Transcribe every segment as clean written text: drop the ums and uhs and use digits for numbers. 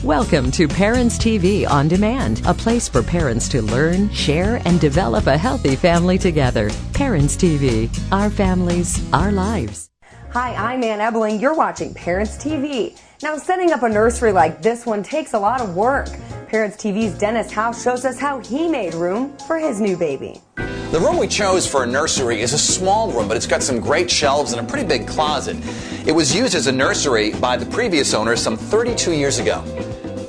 Welcome to Parents TV On Demand, a place for parents to learn, share, and develop a healthy family together. Parents TV, our families, our lives. Hi, I'm Ebeling. You're watching Parents TV. Now, setting up a nursery like this one takes a lot of work. Parents TV's Dennis House shows us how he made room for his new baby. The room we chose for a nursery is a small room, but it's got some great shelves and a pretty big closet. It was used as a nursery by the previous owner some 32 years ago.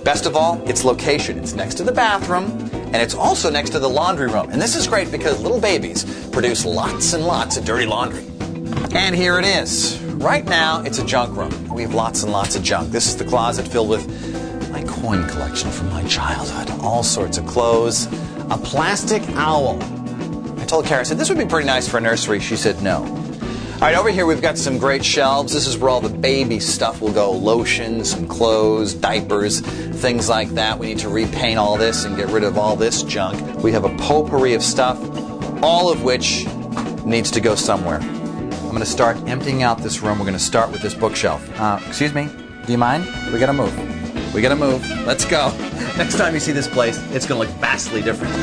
Best of all, its location. It's next to the bathroom, and it's also next to the laundry room. And this is great because little babies produce lots and lots of dirty laundry. And here it is. Right now, it's a junk room. We have lots and lots of junk. This is the closet filled with my coin collection from my childhood. All sorts of clothes. A plastic owl. I told Kara, I said, this would be pretty nice for a nursery. She said no. All right, over here we've got some great shelves. This is where all the baby stuff will go. Lotion, some clothes, diapers, things like that. We need to repaint all this and get rid of all this junk. We have a potpourri of stuff, all of which needs to go somewhere. I'm going to start emptying out this room. We're going to start with this bookshelf. Excuse me, do you mind? We got to move. We got to move. Let's go. Next time you see this place, it's going to look vastly different.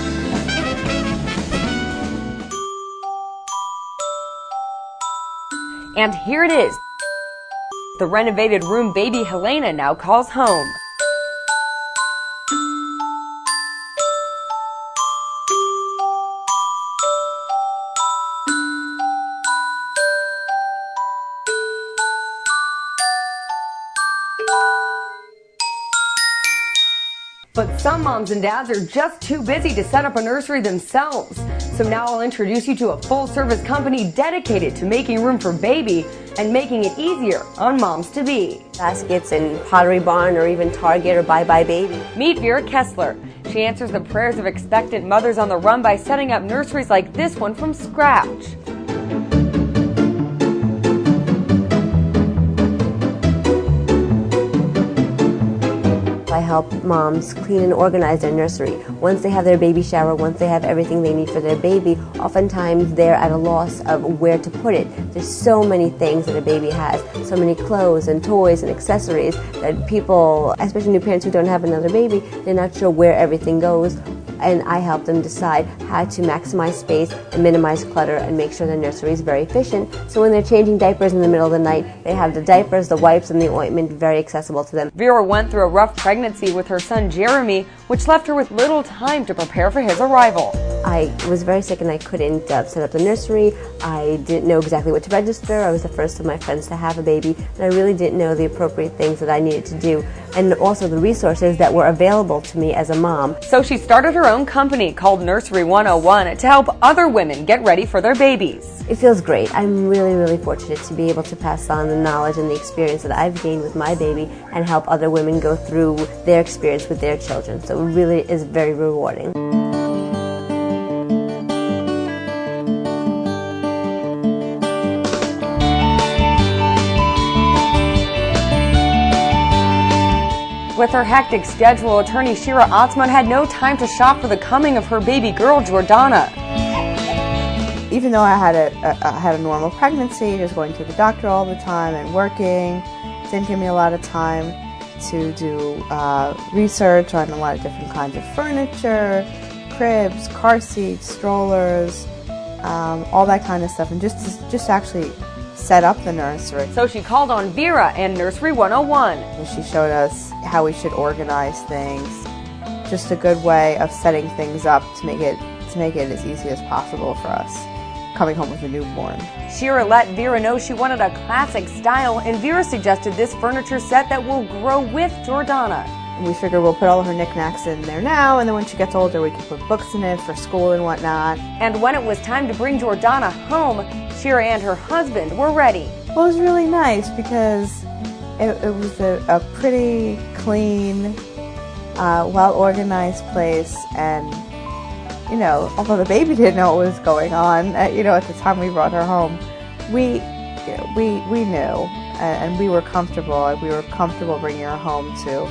And here it is. The renovated room baby Helena now calls home. But some moms and dads are just too busy to set up a nursery themselves. So now I'll introduce you to a full-service company dedicated to making room for baby and making it easier on moms-to-be. Baskets in Pottery Barn or even Target or Bye Bye Baby. Meet Vera Kessler. She answers the prayers of expectant mothers on the run by setting up nurseries like this one from scratch. I help moms clean and organize their nursery. Once they have their baby shower, once they have everything they need for their baby, oftentimes they're at a loss of where to put it. There's so many things that a baby has, so many clothes and toys and accessories that people, especially new parents who don't have another baby, they're not sure where everything goes. And I help them decide how to maximize space and minimize clutter and make sure the nursery is very efficient. So when they're changing diapers in the middle of the night, they have the diapers, the wipes, and the ointment very accessible to them. Vera went through a rough pregnancy with her son Jeremy, which left her with little time to prepare for his arrival. I was very sick and I couldn't set up the nursery. I didn't know exactly what to register. I was the first of my friends to have a baby, and I really didn't know the appropriate things that I needed to do, and also the resources that were available to me as a mom. So she started her own company called Nursery 101 to help other women get ready for their babies. It feels great. I'm really, really fortunate to be able to pass on the knowledge and the experience that I've gained with my baby and help other women go through their experience with their children. So it really is very rewarding. With her hectic schedule, attorney Shira Otzman had no time to shop for the coming of her baby girl, Jordana. Even though I had a normal pregnancy, just going to the doctor all the time and working, it didn't give me a lot of time to do research on a lot of different kinds of furniture, cribs, car seats, strollers, all that kind of stuff, and just actually set up the nursery. So she called on Vera and Nursery 101. And she showed us how we should organize things, just a good way of setting things up to make it as easy as possible for us coming home with a newborn. Shira let Vera know she wanted a classic style, and Vera suggested this furniture set that will grow with Jordana. And we figured we'll put all of her knickknacks in there now, and then when she gets older we can put books in it for school and whatnot. And when it was time to bring Jordana home, Shira and her husband were ready. Well, it was really nice because it was a pretty clean, well-organized place, and you know, although the baby didn't know what was going on, at the time we brought her home, we knew, and we were comfortable. We were comfortable bringing her home to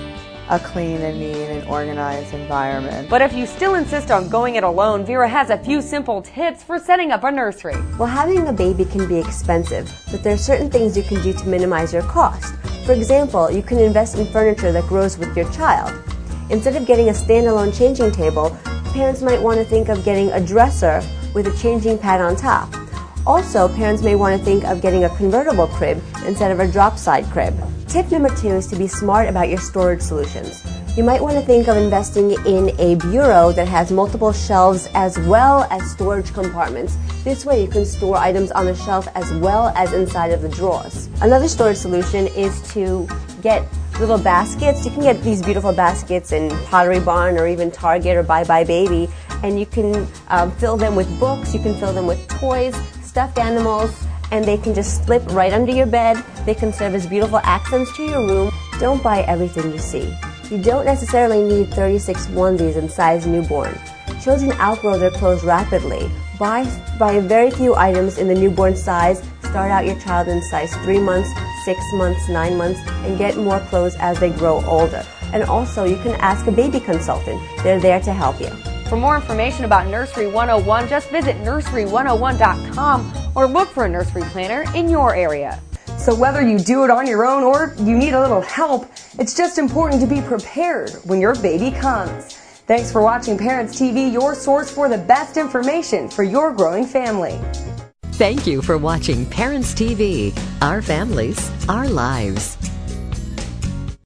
a clean and neat and organized environment. But if you still insist on going it alone, Vera has a few simple tips for setting up a nursery. Well, having a baby can be expensive, but there are certain things you can do to minimize your cost. For example, you can invest in furniture that grows with your child. Instead of getting a standalone changing table, parents might want to think of getting a dresser with a changing pad on top. Also, parents may want to think of getting a convertible crib instead of a drop-side crib. Tip number 2 is to be smart about your storage solutions. You might want to think of investing in a bureau that has multiple shelves as well as storage compartments. This way you can store items on the shelf as well as inside of the drawers. Another storage solution is to get little baskets. You can get these beautiful baskets in Pottery Barn or even Target or Buy Buy Baby, and you can fill them with books, you can fill them with toys, stuffed animals, and they can just slip right under your bed. They can serve as beautiful accents to your room. Don't buy everything you see. You don't necessarily need 36 onesies in size newborn. Children outgrow their clothes rapidly. Buy very few items in the newborn size. Start out your child in size 3 months, 6 months, 9 months, and get more clothes as they grow older. And also, you can ask a baby consultant. They're there to help you. For more information about Nursery 101, just visit nursery101.com or look for a nursery planner in your area. So whether you do it on your own or you need a little help, it's just important to be prepared when your baby comes. Thanks for watching Parents TV, your source for the best information for your growing family. Thank you for watching Parents TV, Our Families, Our Lives.